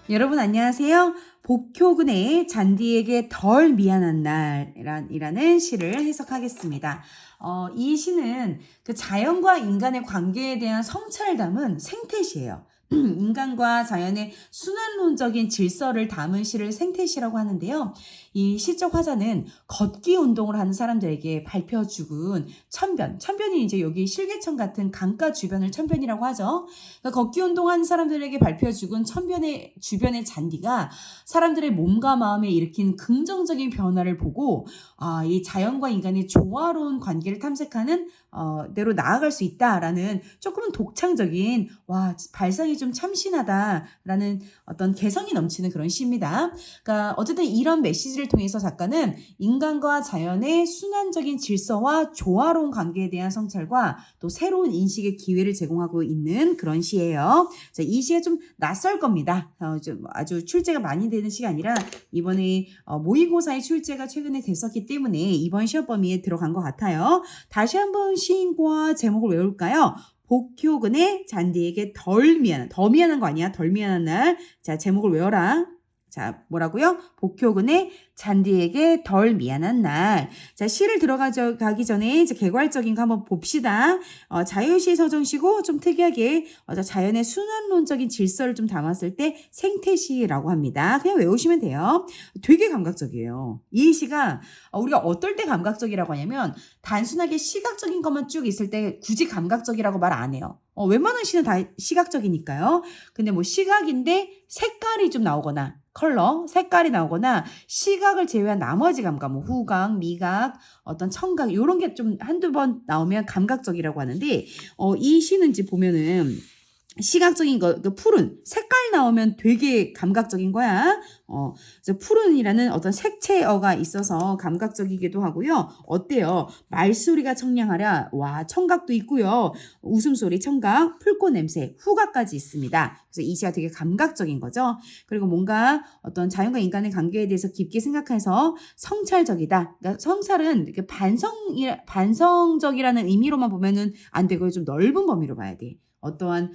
여러분 안녕하세요. 복효근의 잔디에게 덜 미안한 날이라는 시를 해석하겠습니다. 이 시는 그 자연과 인간의 관계에 대한 성찰을 담은 생태시예요. 인간과 자연의 순환론적인 질서를 담은 시를 생태시라고 하는데요. 이 시적 화자는 걷기 운동을 하는 사람들에게 밟혀 죽은 천변이 이제 여기 실개천 같은 강가 주변을 천변이라고 하죠. 그러니까 걷기 운동하는 사람들에게 밟혀 죽은 천변의 주변의 잔디가 사람들의 몸과 마음에 일으킨 긍정적인 변화를 보고 이 자연과 인간의 조화로운 관계를 탐색하는 대로 나아갈 수 있다라는 조금은 독창적인 발상이 좀 참신하다라는 어떤 개성이 넘치는 그런 시입니다. 그러니까 어쨌든 이런 메시지를 통해서 작가는 인간과 자연의 순환적인 질서와 조화로운 관계에 대한 성찰과 또 새로운 인식의 기회를 제공하고 있는 그런 시예요. 자, 이 시가 좀 낯설 겁니다. 좀 아주 출제가 많이 되는 시가 아니라 이번에 모의고사의 출제가 최근에 됐었기 때문에 이번 시험 범위에 들어간 것 같아요. 다시 한번 시인과 제목을 외울까요? 복효근의 잔디에게 더 미안한 거 아니야? 덜 미안한 날. 자, 제목을 외워라. 자, 뭐라고요? 복효근의 잔디에게 덜 미안한 날. 자, 시를 들어가기 전에 이제 개괄적인 거 한번 봅시다. 자유시 서정시고 좀 특이하게 자연의 순환론적인 질서를 좀 담았을 때 생태시라고 합니다. 그냥 외우시면 돼요. 되게 감각적이에요. 이 시가 우리가 어떨 때 감각적이라고 하냐면 단순하게 시각적인 것만 쭉 있을 때 굳이 감각적이라고 말 안 해요. 웬만한 시는 다 시각적이니까요. 근데 뭐 시각인데 색깔이 좀 나오거나 컬러, 색깔이 나오거나 시각을 제외한 나머지 감각, 뭐 후각, 미각, 어떤 청각 이런 게 좀 한두 번 나오면 감각적이라고 하는데 이 시는 이제 보면은 시각적인 거, 그 푸른 색깔 나오면 되게 감각적인 거야. 그래서 푸른이라는 어떤 색채어가 있어서 감각적이기도 하고요. 어때요? 말소리가 청량하랴. 와, 청각도 있고요. 웃음소리, 청각, 풀꽃 냄새, 후각까지 있습니다. 그래서 이 시가 되게 감각적인 거죠. 그리고 뭔가 어떤 자연과 인간의 관계에 대해서 깊게 생각해서 성찰적이다. 그러니까 성찰은 이렇게 반성적이라는 의미로만 보면은 안 되고요. 좀 넓은 범위로 봐야 돼. 어떠한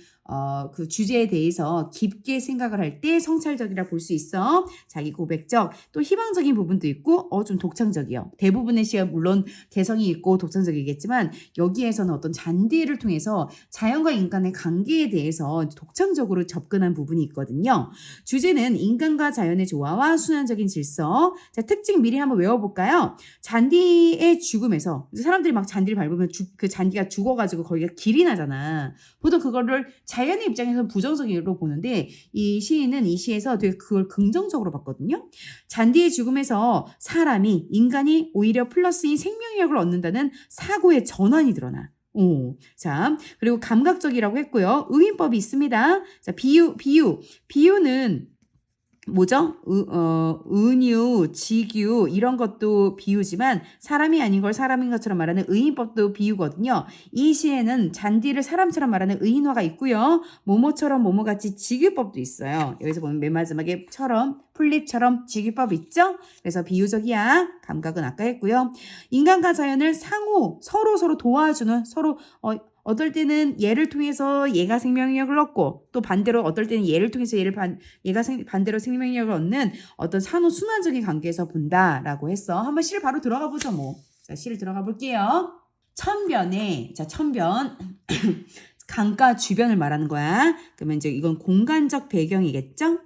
그 주제에 대해서 깊게 생각을 할 때 성찰적이라 볼 수 있어. 자기 고백적, 또 희망적인 부분도 있고 좀 독창적이요. 대부분의 시가 물론 개성이 있고 독창적이겠지만 여기에서는 어떤 잔디를 통해서 자연과 인간의 관계에 대해서 독창적으로 접근한 부분이 있거든요. 주제는 인간과 자연의 조화와 순환적인 질서. 자, 특징 미리 한번 외워볼까요? 잔디의 죽음에서 사람들이 막 잔디를 밟으면 그 잔디가 죽어가지고 거기가 길이 나잖아. 보통 그거를 자연의 입장에서 부정적으로 보는데 이 시인은 이 시에서 되게 그걸 긍정적으로 봤거든요. 잔디의 죽음에서 인간이 오히려 플러스인 생명력을 얻는다는 사고의 전환이 드러나. 자, 그리고 감각적이라고 했고요. 의인법이 있습니다. 자, 비유는 뭐죠? 은유, 직유 이런 것도 비유지만 사람이 아닌 걸 사람인 것처럼 말하는 의인법도 비유거든요. 이 시에는 잔디를 사람처럼 말하는 의인화가 있고요. 모모처럼 모모같이 직유법도 있어요. 여기서 보면 맨 마지막에 풀잎처럼 직유법 있죠? 그래서 비유적이야. 감각은 아까 했고요. 인간과 자연을 서로 도와주는 어떨 때는 얘를 통해서 얘가 생명력을 얻고 또 반대로 어떨 때는 얘를 통해서 얘가 반대로 생명력을 얻는 어떤 산후순환적인 관계에서 본다라고 했어. 한번 시를 바로 들어가 보죠 뭐. 자, 시를 들어가 볼게요. 천변 강가 주변을 말하는 거야. 그러면 이제 이건 공간적 배경이겠죠?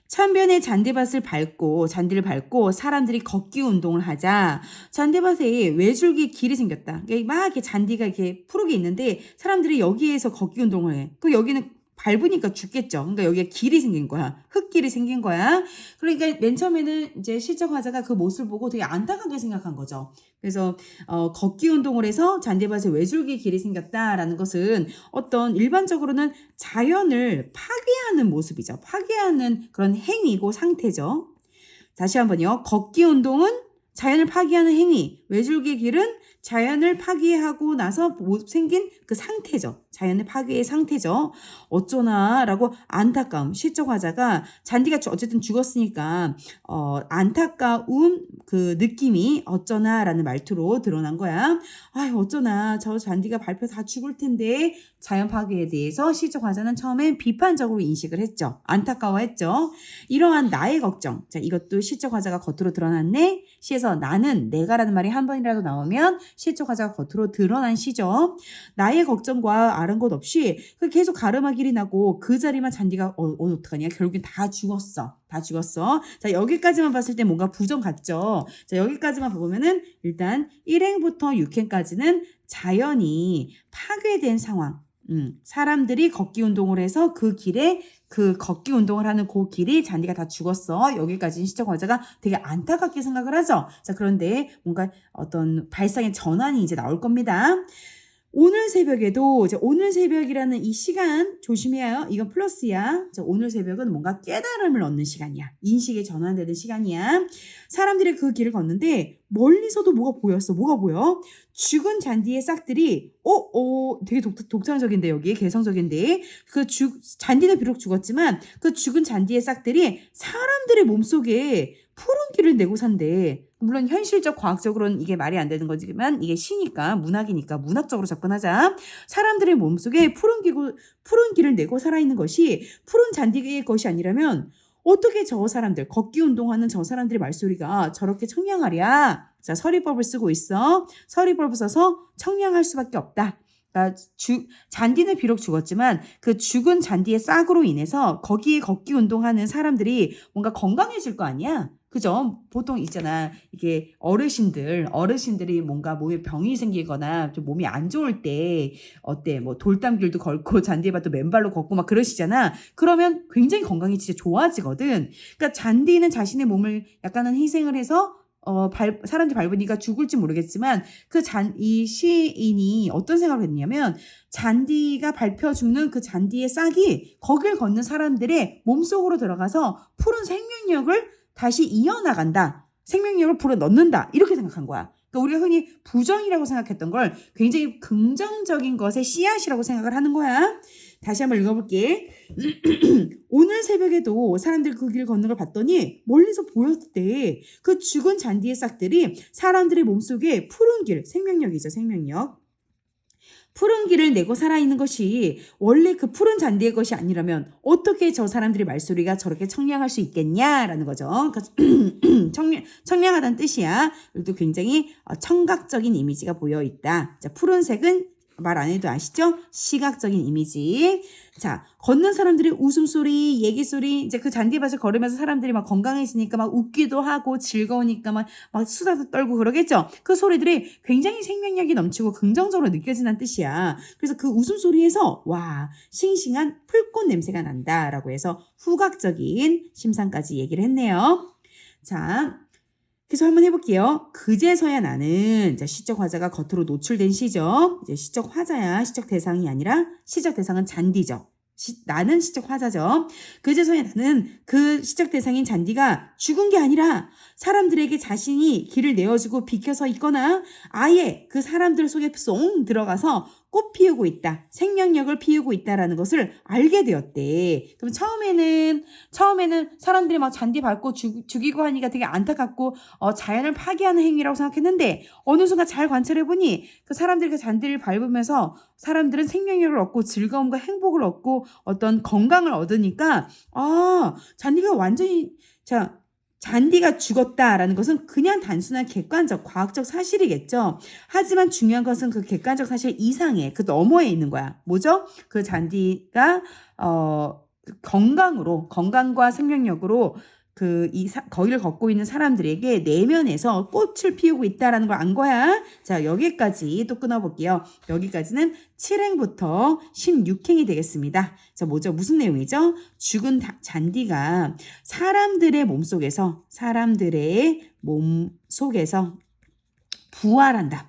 천변의 잔디를 밟고 사람들이 걷기 운동을 하자 잔디밭에 외줄기 길이 생겼다. 그러니까 막 이렇게 잔디가 이렇게 푸르게 있는데 사람들이 여기에서 걷기 운동을 해. 그 여기는 밟으니까 죽겠죠. 그러니까 여기에 길이 생긴 거야. 흙길이 생긴 거야. 그러니까 맨 처음에는 이제 시적 화자가 그 모습을 보고 되게 안타깝게 생각한 거죠. 그래서 걷기 운동을 해서 잔디밭에 외줄기 길이 생겼다라는 것은 어떤 일반적으로는 자연을 파괴하는 모습이죠. 파괴하는 그런 행위고 상태죠. 다시 한번요. 걷기 운동은 자연을 파괴하는 행위, 외줄기 길은 자연을 파괴하고 나서 생긴 그 상태죠. 자연을 파괴의 상태죠. 어쩌나라고 안타까움. 시적 화자가 잔디가 어쨌든 죽었으니까 안타까움 그 느낌이 어쩌나라는 말투로 드러난 거야. 아, 어쩌나 저 잔디가 밟혀 다 죽을 텐데. 자연 파괴에 대해서 시적 화자는 처음엔 비판적으로 인식을 했죠. 안타까워했죠. 이러한 나의 걱정. 자, 이것도 시적 화자가 겉으로 드러났네. 시에서 나는, 내가라는 말이 한 번이라도 나오면 시적 화자가 겉으로 드러난 시죠. 나의 걱정과 아른 것 없이 계속 가르마길이 나고 그 자리만 잔디가 어떡하냐. 결국엔 다 죽었어. 다 죽었어. 자, 여기까지만 봤을 때 뭔가 부정 같죠. 자, 여기까지만 보면은 일단 1행부터 6행까지는 자연이 파괴된 상황. 사람들이 걷기 운동을 해서 그 길에 그 걷기 운동을 하는 그 길이 잔디가 다 죽었어. 여기까지 시적 화자가 되게 안타깝게 생각을 하죠. 자, 그런데 뭔가 어떤 발상의 전환이 이제 나올 겁니다. 오늘 새벽에도 이제 오늘 새벽이라는 이 시간 조심해요. 이건 플러스야. 자, 오늘 새벽은 뭔가 깨달음을 얻는 시간이야. 인식이 전환되는 시간이야. 사람들이 그 길을 걷는데 멀리서도 뭐가 보였어. 뭐가 보여? 죽은 잔디의 싹들이 되게 독창적인데 여기 개성적인데 잔디는 비록 죽었지만 그 죽은 잔디의 싹들이 사람들의 몸속에 푸른 길을 내고 산대. 물론 현실적 과학적으로는 이게 말이 안 되는 거지만 이게 시니까 문학이니까 문학적으로 접근하자. 사람들의 몸속에 푸른 길을 내고 살아있는 것이 푸른 잔디의 것이 아니라면 어떻게 저 사람들, 걷기 운동하는 저 사람들의 말소리가 저렇게 청량하랴. 자, 서리법을 쓰고 있어. 서리법을 써서 청량할 수밖에 없다. 그러니까 잔디는 비록 죽었지만 그 죽은 잔디의 싹으로 인해서 거기에 걷기 운동하는 사람들이 뭔가 건강해질 거 아니야? 그죠? 보통 있잖아. 이게 어르신들이 뭔가 몸에 병이 생기거나 좀 몸이 안 좋을 때 어때? 뭐 돌담길도 걸고 잔디밭도 맨발로 걷고 막 그러시잖아. 그러면 굉장히 건강이 진짜 좋아지거든. 그러니까 잔디는 자신의 몸을 약간은 희생을 해서 사람들이 밟으니까 죽을지 모르겠지만 이 시인이 어떤 생각을 했냐면 잔디가 밟혀 죽는 그 잔디의 싹이 거길 걷는 사람들의 몸속으로 들어가서 푸른 생명력을 다시 이어나간다. 생명력을 불어넣는다. 이렇게 생각한 거야. 그러니까 우리가 흔히 부정이라고 생각했던 걸 굉장히 긍정적인 것의 씨앗이라고 생각을 하는 거야. 다시 한번 읽어볼게. 오늘 새벽에도 사람들이 그 길 걷는 걸 봤더니 멀리서 보였대. 그 죽은 잔디의 싹들이 사람들의 몸속에 푸른 길, 생명력이죠, 생명력. 푸른 길을 내고 살아있는 것이 원래 그 푸른 잔디의 것이 아니라면 어떻게 저 사람들의 말소리가 저렇게 청량할 수 있겠냐라는 거죠. 청량하다는 뜻이야. 그리고 굉장히 청각적인 이미지가 보여 있다. 자, 푸른색은 말 안 해도 아시죠? 시각적인 이미지. 자, 걷는 사람들의 웃음소리, 얘기소리, 이제 그 잔디밭을 걸으면서 사람들이 막 건강해지니까 막 웃기도 하고 즐거우니까 막 수다도 떨고 그러겠죠? 그 소리들이 굉장히 생명력이 넘치고 긍정적으로 느껴지는 뜻이야. 그래서 그 웃음소리에서, 와, 싱싱한 풀꽃 냄새가 난다라고 해서 후각적인 심상까지 얘기를 했네요. 자, 그래서 한번 해볼게요. 그제서야 나는, 시적 화자가 겉으로 노출된 시죠. 이제 시적 화자야. 시적 대상이 아니라 시적 대상은 잔디죠. 나는 시적 화자죠. 그제서야 나는 그 시적 대상인 잔디가 죽은 게 아니라 사람들에게 자신이 길을 내어주고 비켜서 있거나 아예 그 사람들 속에 쏙 들어가서 꽃 피우고 있다. 생명력을 피우고 있다라는 것을 알게 되었대. 그럼 처음에는 사람들이 막 잔디 밟고 죽이고 하니까 되게 안타깝고 자연을 파괴하는 행위라고 생각했는데 어느 순간 잘 관찰해보니 그 사람들이 그 잔디를 밟으면서 사람들은 생명력을 얻고 즐거움과 행복을 얻고 어떤 건강을 얻으니까 잔디가 완전히 잔디가 죽었다라는 것은 그냥 단순한 객관적, 과학적 사실이겠죠. 하지만 중요한 것은 그 객관적 사실 이상에, 그 너머에 있는 거야. 뭐죠? 그 잔디가 건강과 생명력으로 거기를 걷고 있는 사람들에게 내면에서 꽃을 피우고 있다라는 걸 안 거야. 자, 여기까지 또 끊어볼게요. 여기까지는 7행부터 16행이 되겠습니다. 자, 뭐죠? 무슨 내용이죠? 죽은 잔디가 사람들의 몸속에서 부활한다.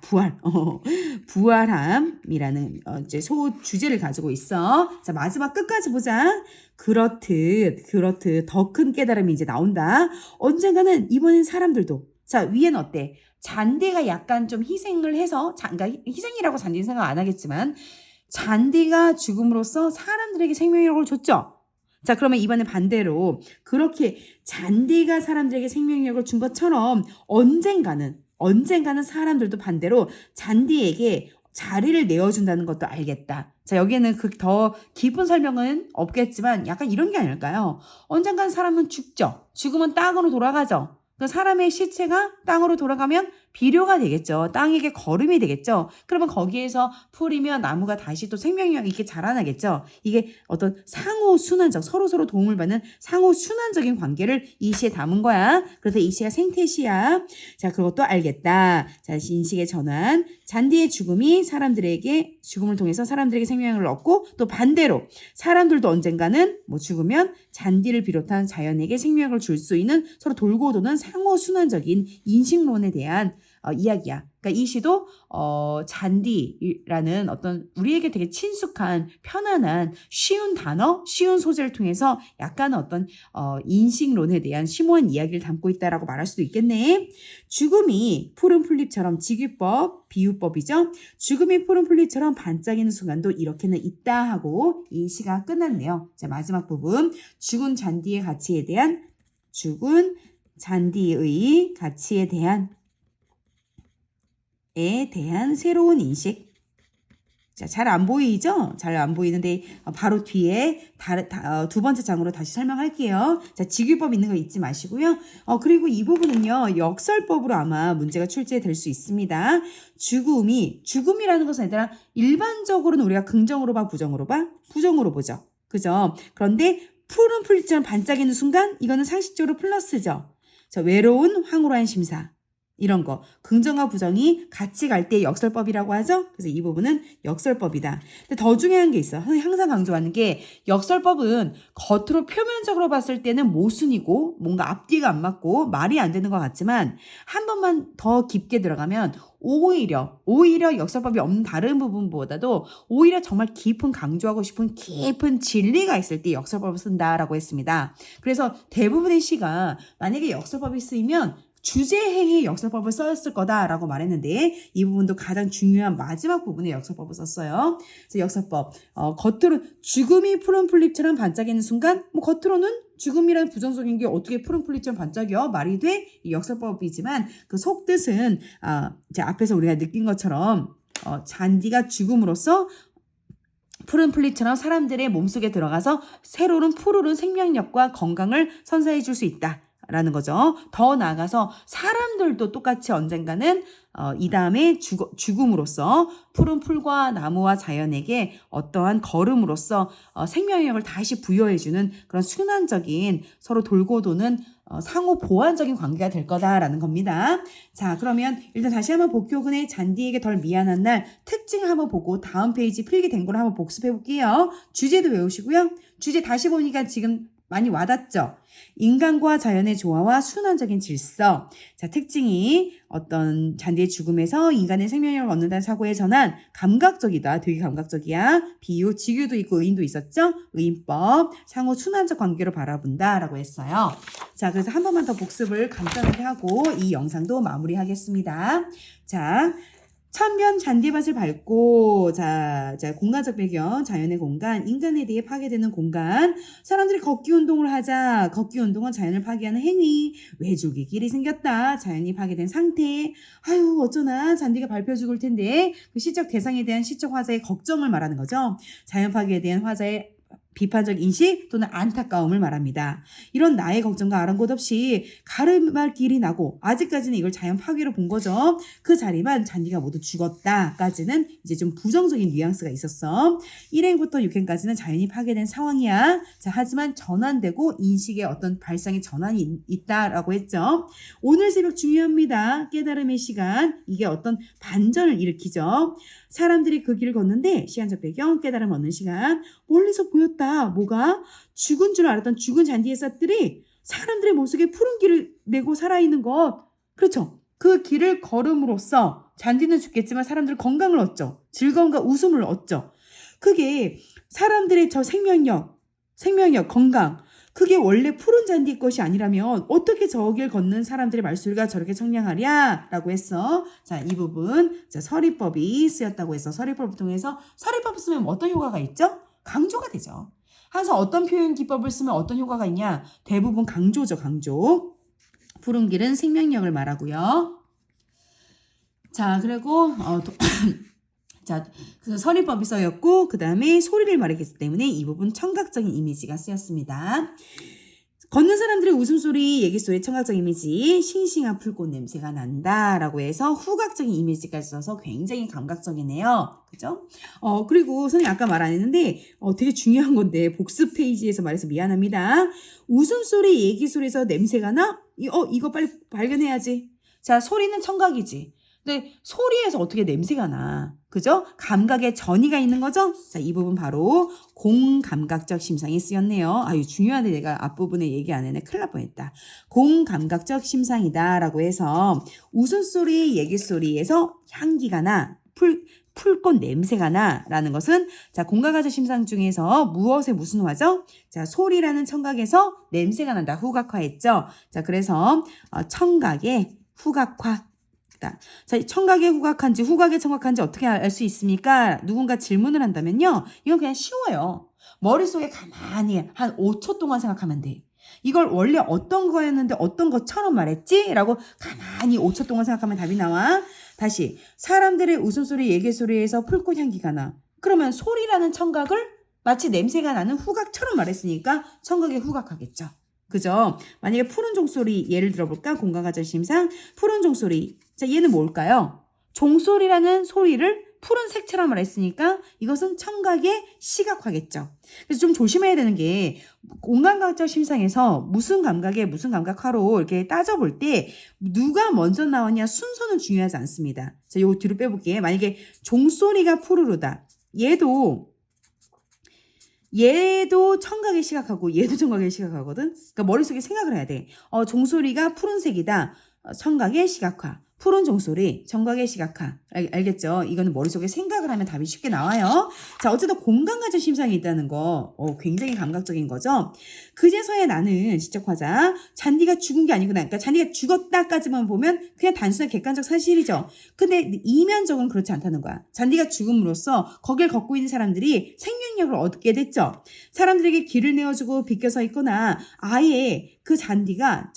부활함이라는 이제 주제를 가지고 있어. 자, 마지막 끝까지 보자. 그렇듯 더 큰 깨달음이 이제 나온다. 언젠가는 이번엔 사람들도 자, 위에는 어때? 잔디가 약간 좀 희생을 해서, 그러니까 희생이라고 잔디는 생각 안 하겠지만, 잔디가 죽음으로써 사람들에게 생명력을 줬죠? 자, 그러면 이번에 반대로 그렇게 잔디가 사람들에게 생명력을 준 것처럼 언젠가는 사람들도 반대로 잔디에게 자리를 내어준다는 것도 알겠다. 자, 여기에는 그 더 깊은 설명은 없겠지만 약간 이런 게 아닐까요? 언젠간 사람은 죽죠. 죽으면 땅으로 돌아가죠. 그 사람의 시체가 땅으로 돌아가면 비료가 되겠죠. 땅에게 거름이 되겠죠. 그러면 거기에서 풀이며 나무가 다시 또 생명력 있게 자라나겠죠. 이게 어떤 상호순환적, 서로서로 도움을 받는 상호순환적인 관계를 이 시에 담은 거야. 그래서 이 시가 생태시야. 자, 그것도 알겠다. 자, 인식의 전환. 잔디의 죽음이 죽음을 통해서 사람들에게 생명력을 얻고, 또 반대로 사람들도 언젠가는 죽으면 잔디를 비롯한 자연에게 생명력을 줄 수 있는 서로 돌고 도는 상호순환적인 인식론에 대한 이야기야. 그러니까 이 시도 잔디라는 어떤 우리에게 되게 친숙한 편안한 쉬운 단어, 쉬운 소재를 통해서 약간 어떤 인식론에 대한 심오한 이야기를 담고 있다라고 말할 수도 있겠네. 죽음이 푸른 풀잎처럼 직유법, 비유법이죠. 죽음이 푸른 풀잎처럼 반짝이는 순간도 이렇게는 있다 하고 이 시가 끝났네요. 자, 마지막 부분 죽은 잔디의 가치에 대한 새로운 인식. 자, 잘 안 보이죠? 잘 안 보이는데 바로 뒤에 두 번째 장으로 다시 설명할게요. 자, 직유법 있는 거 잊지 마시고요. 그리고 이 부분은요, 역설법으로 아마 문제가 출제될 수 있습니다. 죽음이라는 것은 얘들아 일반적으로는 우리가 긍정으로 봐, 부정으로 봐? 부정으로 보죠. 그죠? 그런데 푸른 풀처럼 반짝이는 순간 이거는 상식적으로 플러스죠. 자, 외로운 황홀한 심사. 이런 거 긍정과 부정이 같이 갈 때 역설법이라고 하죠. 그래서 이 부분은 역설법이다. 근데 더 중요한 게 있어. 항상 강조하는 게 역설법은 겉으로 표면적으로 봤을 때는 모순이고 뭔가 앞뒤가 안 맞고 말이 안 되는 것 같지만 한 번만 더 깊게 들어가면 오히려 역설법이 없는 다른 부분보다도 오히려 정말 강조하고 싶은 깊은 진리가 있을 때 역설법을 쓴다라고 했습니다. 그래서 대부분의 시가 만약에 역설법이 쓰이면 주제행위 역설법을 썼을 거다라고 말했는데 이 부분도 가장 중요한 마지막 부분에 역설법을 썼어요. 그래서 역설법 겉으로 죽음이 푸른 풀잎처럼 반짝이는 순간 겉으로는 죽음이라는 부정적인 게 어떻게 푸른 풀잎처럼 반짝여? 말이 돼? 이 역설법이지만 그 속뜻은 앞에서 우리가 느낀 것처럼 잔디가 죽음으로써 푸른 풀잎처럼 사람들의 몸속에 들어가서 새로운 푸르른 생명력과 건강을 선사해 줄 수 있다. 라는 거죠. 더 나아가서 사람들도 똑같이 언젠가는 이 다음에 죽음으로써 푸른 풀과 나무와 자연에게 어떠한 걸음으로써 생명력을 다시 부여해주는 그런 순환적인 서로 돌고 도는 상호 보완적인 관계가 될 거다라는 겁니다. 자, 그러면 일단 다시 한번 복효근의 잔디에게 덜 미안한 날 특징을 한번 보고 다음 페이지 필기된 걸 한번 복습해 볼게요. 주제도 외우시고요. 주제 다시 보니까 지금 많이 와닿죠? 인간과 자연의 조화와 순환적인 질서. 자, 특징이 어떤 잔디의 죽음에서 인간의 생명력을 얻는다는 사고의 전환. 감각적이다. 되게 감각적이야. 비유, 직유도 있고 의인도 있었죠? 의인법. 상호 순환적 관계로 바라본다라고 했어요. 자, 그래서 한 번만 더 복습을 간단하게 하고 이 영상도 마무리하겠습니다. 자, 천변 잔디밭을 밟고 자 공간적 배경, 자연의 공간, 인간에 대해 파괴되는 공간, 사람들이 걷기 운동을 하자. 걷기 운동은 자연을 파괴하는 행위, 외줄기 길이 생겼다. 자연이 파괴된 상태. 아유 어쩌나 잔디가 밟혀 죽을 텐데 그 시적 대상에 대한 시적 화자의 걱정을 말하는 거죠. 자연 파괴에 대한 화자의 비판적 인식 또는 안타까움을 말합니다. 이런 나의 걱정과 아랑곳 없이 가름할 길이 나고 아직까지는 이걸 자연 파괴로 본 거죠. 그 자리만 잔디가 모두 죽었다까지는 이제 좀 부정적인 뉘앙스가 있었어. 1행부터 6행까지는 자연이 파괴된 상황이야. 자, 하지만 전환되고 인식의 어떤 발상의 전환이 있다라고 했죠. 오늘 새벽 중요합니다. 깨달음의 시간. 이게 어떤 반전을 일으키죠. 사람들이 그 길을 걷는데 시간적 배경, 깨달음 얻는 시간. 멀리서 보였다. 뭐가? 죽은 줄 알았던 죽은 잔디의 싹들이 사람들의 모습에 푸른 길을 내고 살아있는 것. 그렇죠. 그 길을 걸음으로써 잔디는 죽겠지만 사람들은 건강을 얻죠. 즐거움과 웃음을 얻죠. 그게 사람들의 저 생명력, 건강, 그게 원래 푸른 잔디 것이 아니라면 어떻게 저 길 걷는 사람들의 말소리가 저렇게 청량하랴? 라고 했어. 자, 이 부분, 자, 서리법이 쓰였다고 해서 서리법을 통해서 서리법 쓰면 어떤 효과가 있죠? 강조가 되죠. 항상 어떤 표현 기법을 쓰면 어떤 효과가 있냐? 대부분 강조죠, 강조. 푸른 길은 생명력을 말하고요. 자, 그리고 자, 그래서 서리법이 쓰였고 그 다음에 소리를 말했기 때문에 이 부분 청각적인 이미지가 쓰였습니다. 걷는 사람들의 웃음소리, 얘기소리, 청각적 이미지, 싱싱한 풀꽃 냄새가 난다 라고 해서 후각적인 이미지까지 써서 굉장히 감각적이네요. 그죠? 그리고 선생님 아까 말 안 했는데 되게 중요한 건데 복습 페이지에서 말해서 미안합니다. 웃음소리, 얘기소리에서 냄새가 나? 이거 빨리 발견해야지. 자, 소리는 청각이지. 근데 소리에서 어떻게 냄새가 나? 그죠? 감각에 전이가 있는 거죠? 자, 이 부분 바로 공감각적 심상이 쓰였네요. 아유, 중요한데 내가 앞부분에 얘기 안 했네. 큰일 날 뻔했다. 공감각적 심상이다 라고 해서 웃음소리, 얘기소리에서 향기가 나, 풀꽃 냄새가 나 라는 것은 자, 공감각적 심상 중에서 무엇의 무슨 화죠? 자, 소리라는 청각에서 냄새가 난다. 후각화했죠? 자, 그래서 청각의 후각화. 자, 청각의 후각한지 후각의 청각한지 어떻게 알 수 있습니까? 누군가 질문을 한다면요. 이건 그냥 쉬워요. 머릿속에 가만히 한 5초 동안 생각하면 돼. 이걸 원래 어떤 거였는데 어떤 것처럼 말했지? 라고 가만히 5초 동안 생각하면 답이 나와. 다시 사람들의 웃음소리, 얘기소리에서 풀꽃 향기가 나. 그러면 소리라는 청각을 마치 냄새가 나는 후각처럼 말했으니까 청각의 후각하겠죠. 그죠? 만약에 푸른 종소리 예를 들어볼까? 공감가적 심상 푸른 종소리. 자, 얘는 뭘까요? 종소리라는 소리를 푸른 색처럼 말했으니까 이것은 청각의 시각화겠죠. 그래서 좀 조심해야 되는 게 공감각적 심상에서 무슨 감각에 무슨 감각화로 이렇게 따져볼 때 누가 먼저 나오냐 순서는 중요하지 않습니다. 자, 요거 뒤로 빼볼게요. 만약에 종소리가 푸르르다. 얘도 청각의 시각하고 얘도 청각의 시각하거든. 그러니까 머릿속에 생각을 해야 돼. 종소리가 푸른색이다. 청각의 시각화. 푸른 종소리, 청각의 시각화. 알겠죠? 이거는 머릿속에 생각을 하면 답이 쉽게 나와요. 자, 어쨌든 공감가적 심상이 있다는 거 굉장히 감각적인 거죠. 그제서야 나는 지적하자. 잔디가 죽은 게 아니구나. 그러니까 잔디가 죽었다까지만 보면 그냥 단순한 객관적 사실이죠. 근데 이면적으로는 그렇지 않다는 거야. 잔디가 죽음으로써 거길 걷고 있는 사람들이 생명력을 얻게 됐죠. 사람들에게 길을 내어주고 비껴서 있거나 아예 그 잔디가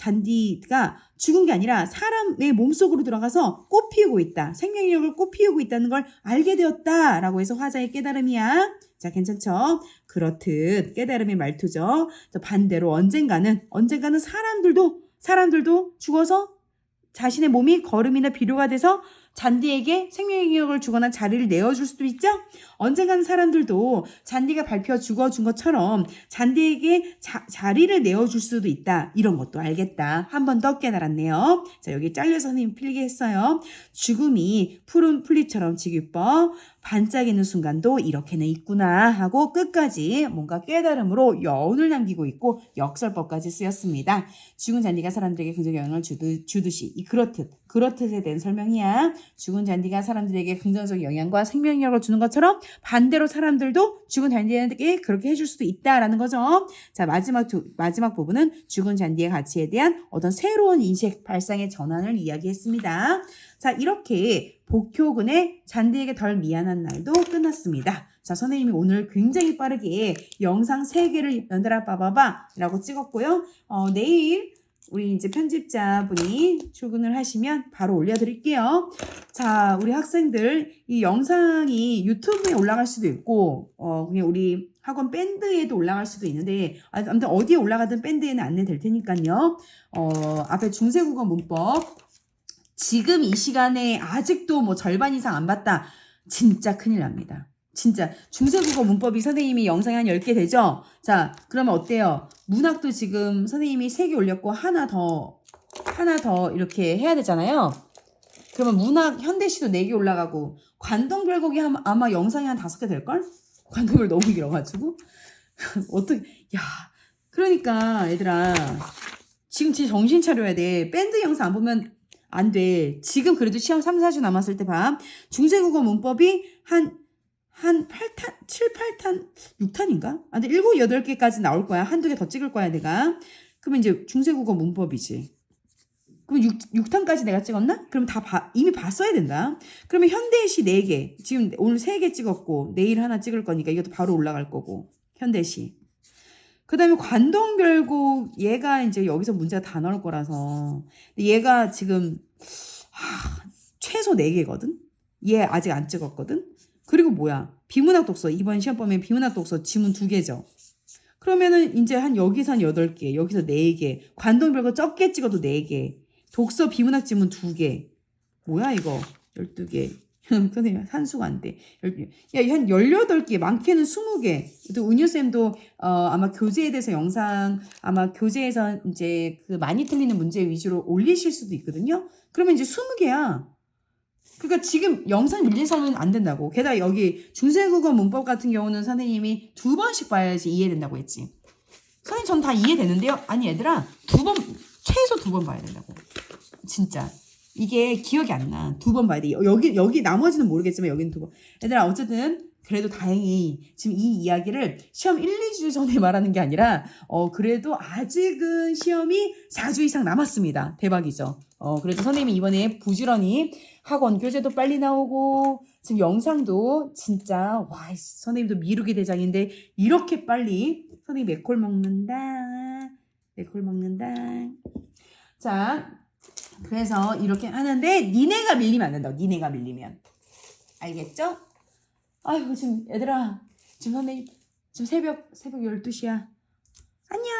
죽은 게 아니라 사람의 몸속으로 들어가서 꽃 피우고 있다. 생명력을 꽃 피우고 있다는 걸 알게 되었다라고 해서 화자의 깨달음이야. 자, 괜찮죠? 그렇듯 깨달음의 말투죠. 반대로 언젠가는 사람들도 죽어서 자신의 몸이 거름이나 비료가 돼서 잔디에게 생명력을 주거나 자리를 내어줄 수도 있죠. 언젠가는 사람들도 잔디가 밟혀 죽어준 것처럼 잔디에게 자리를 내어줄 수도 있다. 이런 것도 알겠다. 한 번 더 깨달았네요. 자, 여기 잘려서 선생님 필기했어요. 죽음이 푸른 풀잎처럼 지기뻐 반짝이는 순간도 이렇게는 있구나 하고 끝까지 뭔가 깨달음으로 여운을 남기고 있고 역설법까지 쓰였습니다. 죽은 잔디가 사람들에게 긍정적 영향을 주듯이 이 그렇듯에 대한 설명이야. 죽은 잔디가 사람들에게 긍정적 영향과 생명력을 주는 것처럼 반대로 사람들도 죽은 잔디에게 그렇게 해줄 수도 있다라는 거죠. 자, 마지막 부분은 죽은 잔디의 가치에 대한 어떤 새로운 인식 발상의 전환을 이야기했습니다. 자, 이렇게 복효근의 잔디에게 덜 미안한 날도 끝났습니다. 자, 선생님이 오늘 굉장히 빠르게 영상 3개를 연달아 빠바바 라고 찍었고요. 내일 우리 이제 편집자분이 출근을 하시면 바로 올려드릴게요. 자, 우리 학생들 이 영상이 유튜브에 올라갈 수도 있고 그냥 우리 학원 밴드에도 올라갈 수도 있는데 아무튼 어디에 올라가든 밴드에는 안내될 테니까요. 앞에 중세국어 문법 지금 이 시간에 아직도 뭐 절반 이상 안 봤다. 진짜 큰일 납니다. 진짜 중세국어 문법이 선생님이 영상이 한 10개 되죠? 자, 그러면 어때요? 문학도 지금 선생님이 3개 올렸고 하나 더 이렇게 해야 되잖아요. 그러면 문학 현대시도 4개 올라가고 관동별곡이 아마 영상이 한 5개 될걸? 관동별 너무 길어가지고 어떻게 그러니까 얘들아 지금 진짜 정신 차려야 돼. 밴드 영상 안 보면 안 돼. 지금 그래도 시험 3, 4주 남았을 때 봐. 중세국어 문법이 한 한 8탄, 7, 8탄, 6탄인가? 아, 근데 7, 8개까지 나올 거야. 한두 개 더 찍을 거야, 내가. 그러면 이제 중세국어 문법이지. 그럼 6탄까지 내가 찍었나? 그럼 이미 봤어야 된다. 그러면 현대시 4개. 지금 오늘 3개 찍었고, 내일 하나 찍을 거니까 이것도 바로 올라갈 거고. 현대시. 그 다음에 관동별곡, 얘가 이제 여기서 문제가 다 나올 거라서. 얘가 지금, 최소 4개거든? 얘 아직 안 찍었거든? 그리고 뭐야? 비문학 독서. 이번 시험 보면 비문학 독서 지문 2개죠. 그러면은 이제 여기서 한 8개, 여기서 4개, 관동별거 적게 찍어도 4개, 독서 비문학 지문 2개. 뭐야 이거? 12개. 선생님 산수가 안 돼. 야, 한 18개, 많게는 20개. 또 은유쌤도 아마 교재에 대해서 영상 아마 교재에서 이제 그 많이 틀리는 문제 위주로 올리실 수도 있거든요. 그러면 이제 20개야. 그러니까 지금 영상 밀리서는 안 된다고. 게다가 여기 중세국어 문법 같은 경우는 선생님이 2번씩 봐야지 이해된다고 했지. 선생님 전 다 이해되는데요. 아니 얘들아 최소 2번 봐야 된다고. 진짜 이게 기억이 안 나. 2번 봐야 돼. 여기 나머지는 모르겠지만 여기는 2번. 얘들아 어쨌든 그래도 다행히 지금 이 이야기를 시험 1, 2주 전에 말하는 게 아니라 그래도 아직은 시험이 4주 이상 남았습니다. 대박이죠. 그래도 선생님이 이번에 부지런히 학원 교재도 빨리 나오고 지금 영상도 진짜 와 선생님도 미루기 대장인데 이렇게 빨리 선생님 맥콜 먹는다. 맥콜 먹는다. 자 그래서 이렇게 하는데 니네가 밀리면 안 된다고. 니네가 밀리면 알겠죠? 아이고 지금 얘들아 지금 선생님 지금 새벽 12시야. 안녕.